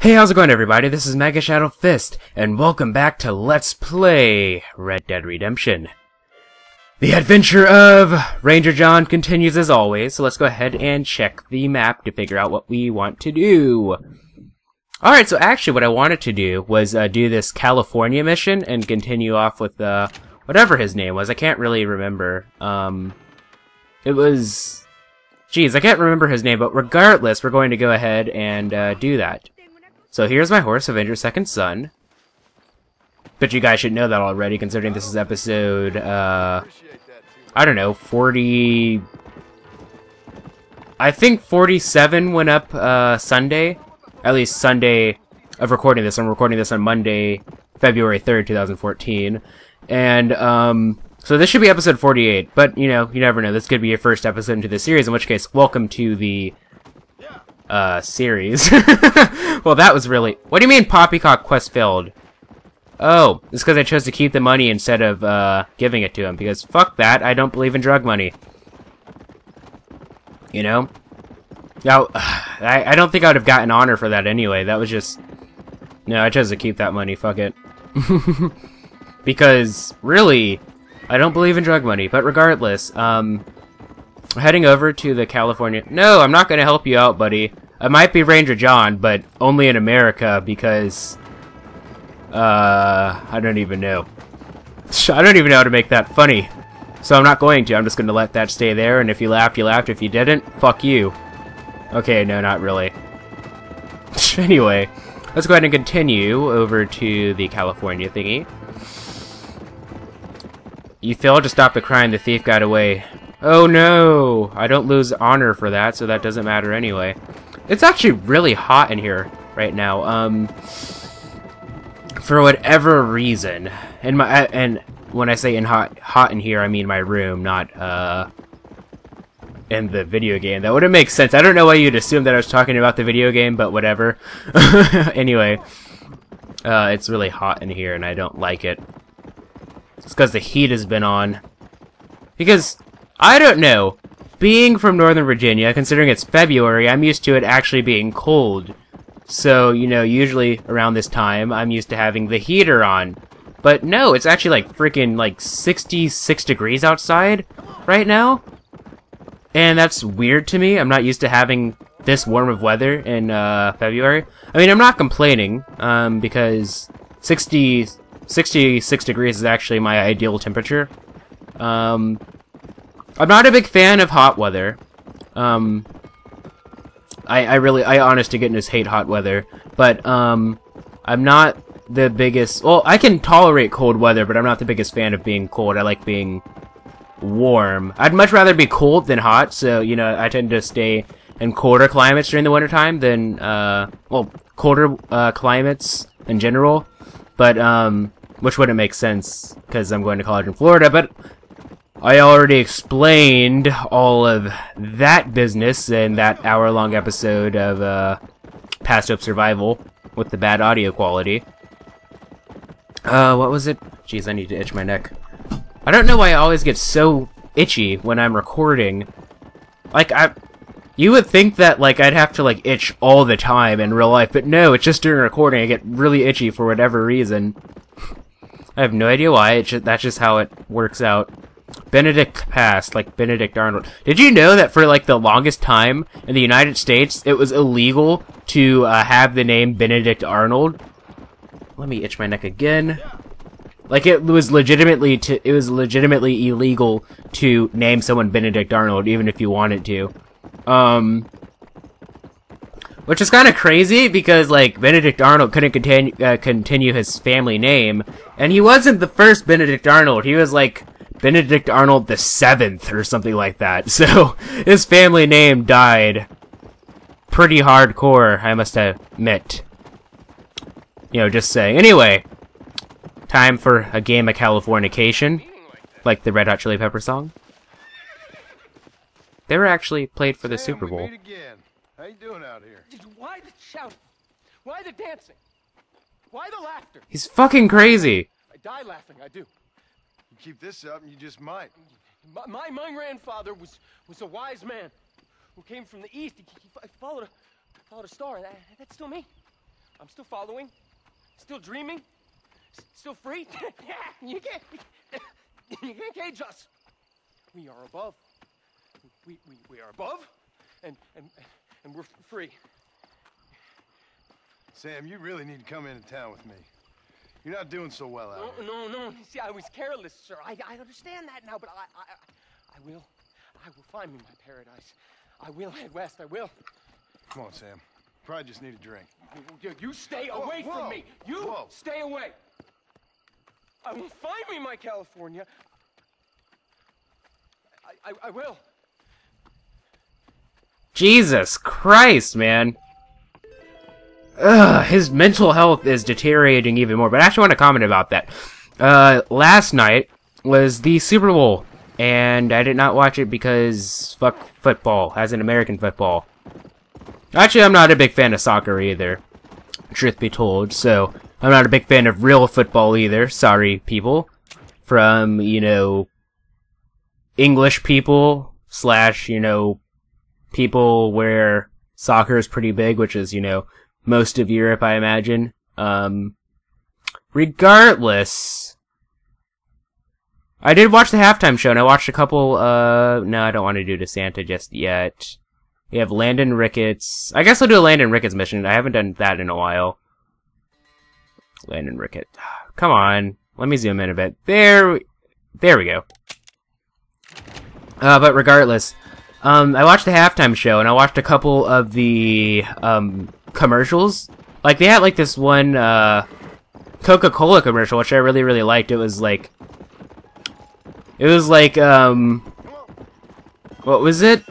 Hey, how's it going, everybody? This is MegaShadowFist, and welcome back to Let's Play Red Dead Redemption. The adventure of Ranger John continues as always, so let's go ahead and check the map to figure out what we want to do. Alright, so actually what I wanted to do was do this California mission and continue off with whatever his name was. I can't really remember. It was... Geez, I can't remember his name, but regardless, we're going to go ahead and do that. So here's my horse, Avenger's second son. But you guys should know that already, considering this is episode, I don't know, 40... I think 47 went up, Sunday. At least Sunday of recording this. I'm recording this on Monday, February 3rd, 2014. And, so this should be episode 48. But, you know, you never know. This could be your first episode into the series, in which case, welcome to the... series. Well, that was really... What do you mean Poppycock quest failed? Oh, it's because I chose to keep the money instead of, giving it to him, because fuck that, I don't believe in drug money. You know? Now, I don't think I would have gotten honor for that anyway, that was just... No, I chose to keep that money, fuck it. Because, really, I don't believe in drug money, but regardless, heading over to the California... No, I'm not going to help you out, buddy. I might be Ranger John, but only in America, because... I don't even know. I don't even know how to make that funny. So I'm not going to. I'm just going to let that stay there, and if you laughed, you laughed. If you didn't, fuck you. Okay, no, not really. Anyway, let's go ahead and continue over to the California thingy. You failed to stop the crime. The thief got away. Oh no! I don't lose honor for that, so that doesn't matter anyway. It's actually really hot in here right now. For whatever reason, and when I say hot in here, I mean my room, not in the video game. That wouldn't make sense. I don't know why you'd assume that I was talking about the video game, but whatever. Anyway, it's really hot in here, and I don't like it. It's because the heat has been on. Because I don't know. Being from Northern Virginia, considering it's February, I'm used to it actually being cold. So, you know, usually around this time, I'm used to having the heater on. But no, it's actually like freaking like 66 degrees outside right now. And that's weird to me. I'm not used to having this warm of weather in February. I mean, I'm not complaining, because 66 degrees is actually my ideal temperature. I'm not a big fan of hot weather. I honest to goodness hate hot weather. But, I'm not the biggest... Well, I can tolerate cold weather, but I'm not the biggest fan of being cold. I like being warm. I'd much rather be cold than hot, so, you know, I tend to stay in colder climates during the wintertime than, well, colder, climates in general. But, which wouldn't make sense, because I'm going to college in Florida, but... I already explained all of that business in that hour-long episode of Past Hope Survival with the bad audio quality. What was it? Jeez, I need to itch my neck. I don't know why I always get so itchy when I'm recording. Like, you would think that, like, I'd have to, like, itch all the time in real life, but no, it's just during recording I get really itchy for whatever reason. I have no idea why, that's just how it works out. Benedict passed, like Benedict Arnold. Did you know that for like the longest time in the United States, it was illegal to have the name Benedict Arnold? Let me itch my neck again. Like it was legitimately illegal to name someone Benedict Arnold, even if you wanted to. Which is kind of crazy because like Benedict Arnold couldn't continue his family name, and he wasn't the first Benedict Arnold. He was like Benedict Arnold the 7th or something like that. So his family name died pretty hardcore, I must admit. You know, just saying. Anyway, time for a game of Californication, like the Red Hot Chili Pepper song. They were actually played for the Super Bowl. How you doing out here? Why the shouting? Why the dancing? Why the laughter? He's fucking crazy. I die laughing, I do. You keep this up and you just might. My grandfather was a wise man who came from the east. He followed a star. That's still me. I'm still following, still dreaming, still free. You can't cage us. We are above. We are above, and we're free. Sam, you really need to come into town with me. You're not doing so well out here. No. See, I was careless, sir. I understand that now, but I will find me my paradise. I will head west. I will. Come on, Sam. Probably just need a drink. You stay away from me. You stay away. I will find me my California. I will. Jesus Christ, man. Ugh, his mental health is deteriorating even more. But I actually want to comment about that. Last night was the Super Bowl, and I did not watch it because fuck football, as in American football. Actually, I'm not a big fan of soccer either, truth be told, so I'm not a big fan of real football either. Sorry, people. From, you know, English people, / you know, people where soccer is pretty big, which is, you know, most of Europe, I imagine. Regardless, I did watch the halftime show, and I watched a couple, no, I don't want to do DeSanta just yet. We have Landon Ricketts. I guess I'll do a Landon Ricketts mission. I haven't done that in a while. Landon Ricketts. Come on. Let me zoom in a bit. There we go. But regardless, I watched the halftime show, and I watched a couple of the, commercials. Like, they had, like, this one, Coca-Cola commercial, which I really, really liked. It was like, what was it?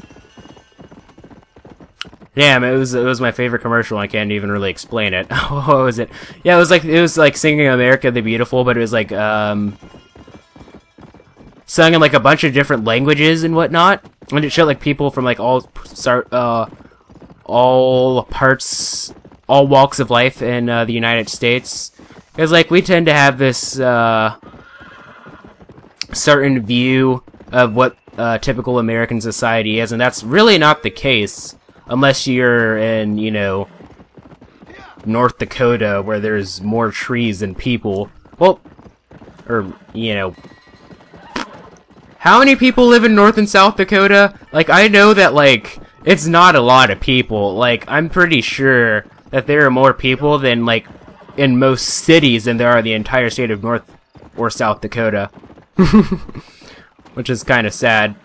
Damn, it was my favorite commercial, and I can't even really explain it. What was it? Yeah, it was like singing America the Beautiful, but it was like, sung in like a bunch of different languages and whatnot. And it showed like people from like all parts, all walks of life in the United States. Because like we tend to have this certain view of what typical American society is, and that's really not the case unless you're in, you know, North Dakota, where there's more trees than people. Well, or, you know, how many people live in North and South Dakota? Like, I know that, like, it's not a lot of people. Like, I'm pretty sure that there are more people than, like, in most cities than there are the entire state of North or South Dakota. Which is kind of sad.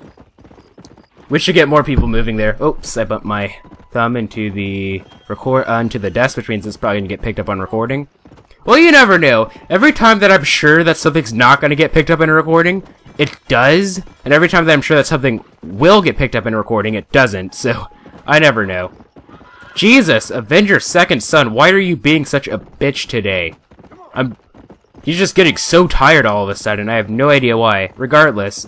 We should get more people moving there. Oops, I bumped my thumb into the onto the desk, which means it's probably gonna get picked up on recording. Well, you never know. Every time that I'm sure that something's not gonna get picked up in a recording, it does. And every time that I'm sure that something will get picked up in a recording, it doesn't. So, I never know. Jesus, Avengers Second Son, why are you being such a bitch today? He's just getting so tired all of a sudden. I have no idea why. Regardless,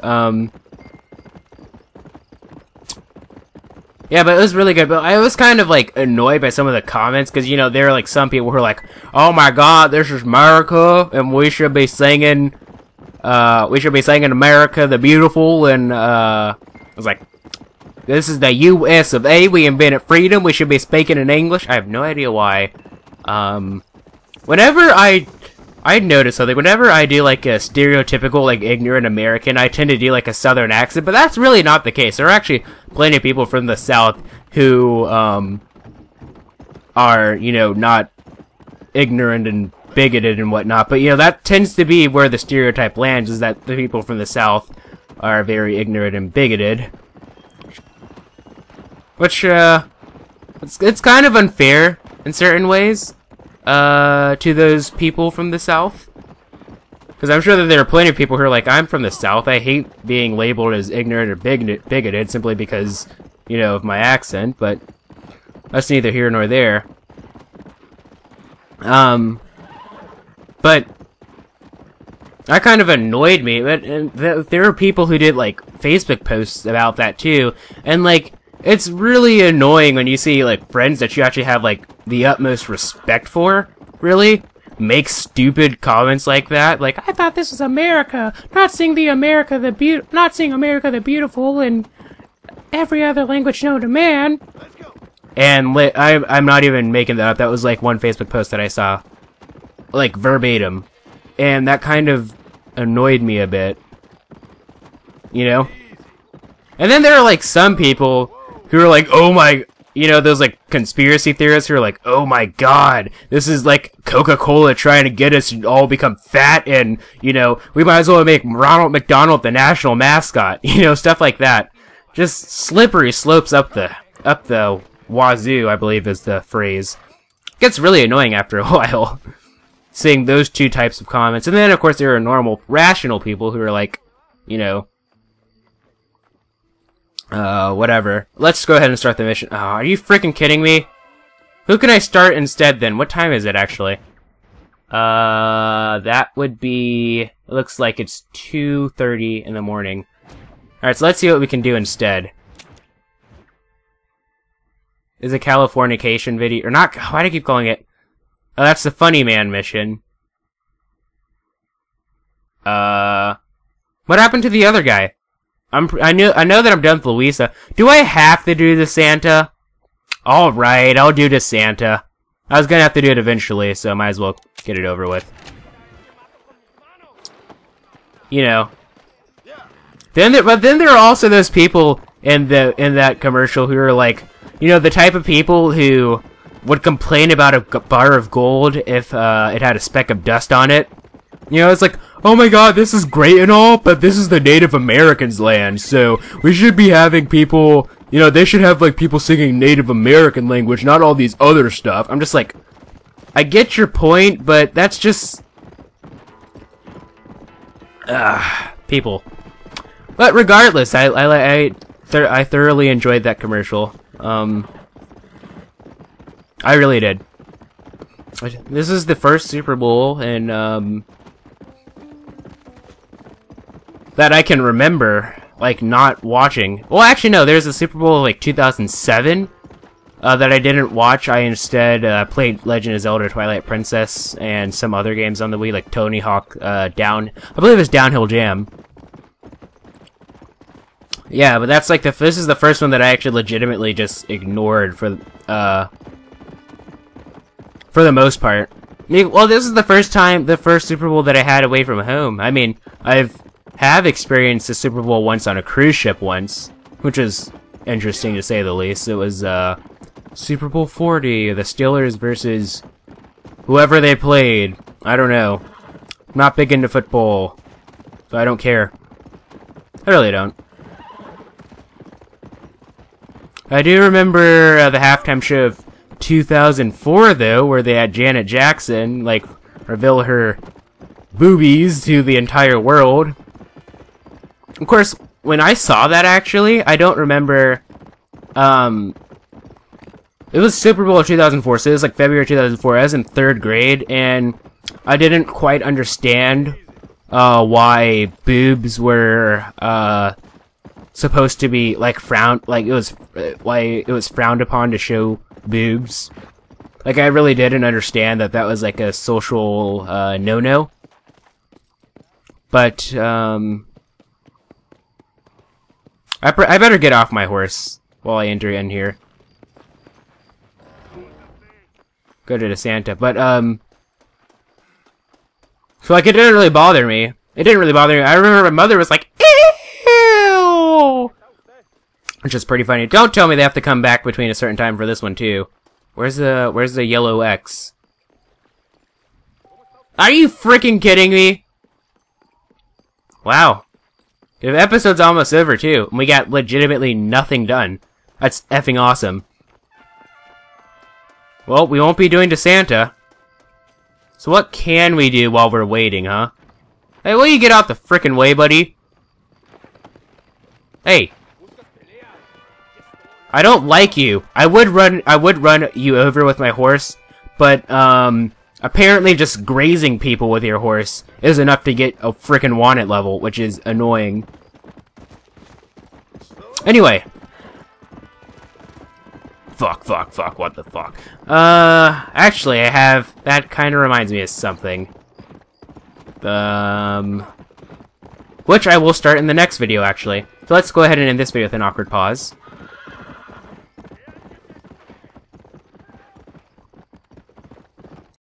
yeah, but it was really good. But I was kind of, like, annoyed by some of the comments, because, you know, there are, like, some people who are like, oh my god, this is America, and we should be singing, America the Beautiful, and, I was like, this is the US of A, we invented freedom, we should be speaking in English. I have no idea why. Whenever I noticed something, whenever I do, like, a stereotypical, like, ignorant American, I tend to do, like, a southern accent, but that's really not the case. There are actually plenty of people from the South who, are, you know, not ignorant and bigoted and whatnot, but, you know, that tends to be where the stereotype lands, is that the people from the South are very ignorant and bigoted. Which, it's kind of unfair in certain ways. To those people from the South. Because I'm sure that there are plenty of people who are like, I'm from the South, I hate being labeled as ignorant or bigoted simply because, you know, of my accent, but that's neither here nor there. But that kind of annoyed me, but there are people who did, like, Facebook posts about that too, and, like, it's really annoying when you see, like, friends that you actually have, like, the utmost respect for, really, make stupid comments like that. Like, I thought this was America, not seeing America the Beautiful in every other language known to man. And I'm not even making that up. That was like one Facebook post that I saw, like verbatim, and that kind of annoyed me a bit, you know. And then there are like some people who are like, oh my, you know, those like conspiracy theorists who are like, oh my god, this is like Coca-Cola trying to get us to all become fat, and you know, we might as well make Ronald McDonald the national mascot, you know, stuff like that. Just slippery slopes up the wazoo, I believe is the phrase. Gets really annoying after a while, seeing those two types of comments. And then, of course, there are normal, rational people who are like, you know, whatever. Let's go ahead and start the mission. Oh, are you freaking kidding me? Who can I start instead, then? What time is it, actually? That would be... It looks like it's 2:30 in the morning. Alright, so let's see what we can do instead. Is a Californication video, or not? Why do I keep calling it? Oh, that's the Funny Man mission. What happened to the other guy? I know that I'm done with Louisa. Do I have to do the Santa? Alright, I'll do the Santa. I was gonna have to do it eventually, so I might as well get it over with. You know. But then there are also those people in that commercial who are like, you know, the type of people who would complain about a bar of gold if it had a speck of dust on it. You know, it's like, oh my god, this is great and all, but this is the Native Americans' land, so we should be having people, you know, they should have, like, people singing Native American language, not all these other stuff. I'm just like, I get your point, but that's just... people. But regardless, I thoroughly enjoyed that commercial. I really did. This is the first Super Bowl, and, that I can remember, like, not watching. Well, actually, no, there's a Super Bowl, like, 2007, that I didn't watch. I instead, played Legend of Zelda Twilight Princess and some other games on the Wii, like Tony Hawk, I believe it's Downhill Jam. Yeah, but that's like this is the first one that I actually legitimately just ignored for the most part. Well, this is the first Super Bowl that I had away from home. I mean, have experienced the Super Bowl once on a cruise ship once, which is interesting to say the least. It was Super Bowl 40, the Steelers versus whoever they played. I don't know. I'm not big into football, so I don't care. I really don't. I do remember the halftime show of 2004, though, where they had Janet Jackson, like, reveal her boobies to the entire world. Of course, when I saw that, actually, I don't remember, it was Super Bowl of 2004, so it was like February 2004. I was in 3rd grade, and I didn't quite understand, why boobs were, supposed to be, like, why it was frowned upon to show boobs. Like, I really didn't understand that that was, like, a social, no-no. But, I better get off my horse while I enter in here. Go to the Santa, but, so, like, it didn't really bother me. It didn't really bother me. I remember my mother was like, ew! Which is pretty funny. Don't tell me they have to come back between a certain time for this one, too. Where's the yellow X? Are you freaking kidding me? Wow. The episode's almost over, too, and we got legitimately nothing done. That's effing awesome. Well, we won't be doing to Santa. So what can we do while we're waiting, huh? Hey, will you get out the frickin' way, buddy? Hey. I don't like you. I would run you over with my horse, but, apparently just grazing people with your horse is enough to get a frickin' wanted level, which is annoying. Anyway. Fuck, what the fuck. Actually, that kinda reminds me of something. Which I will start in the next video, actually. So let's go ahead and end this video with an awkward pause.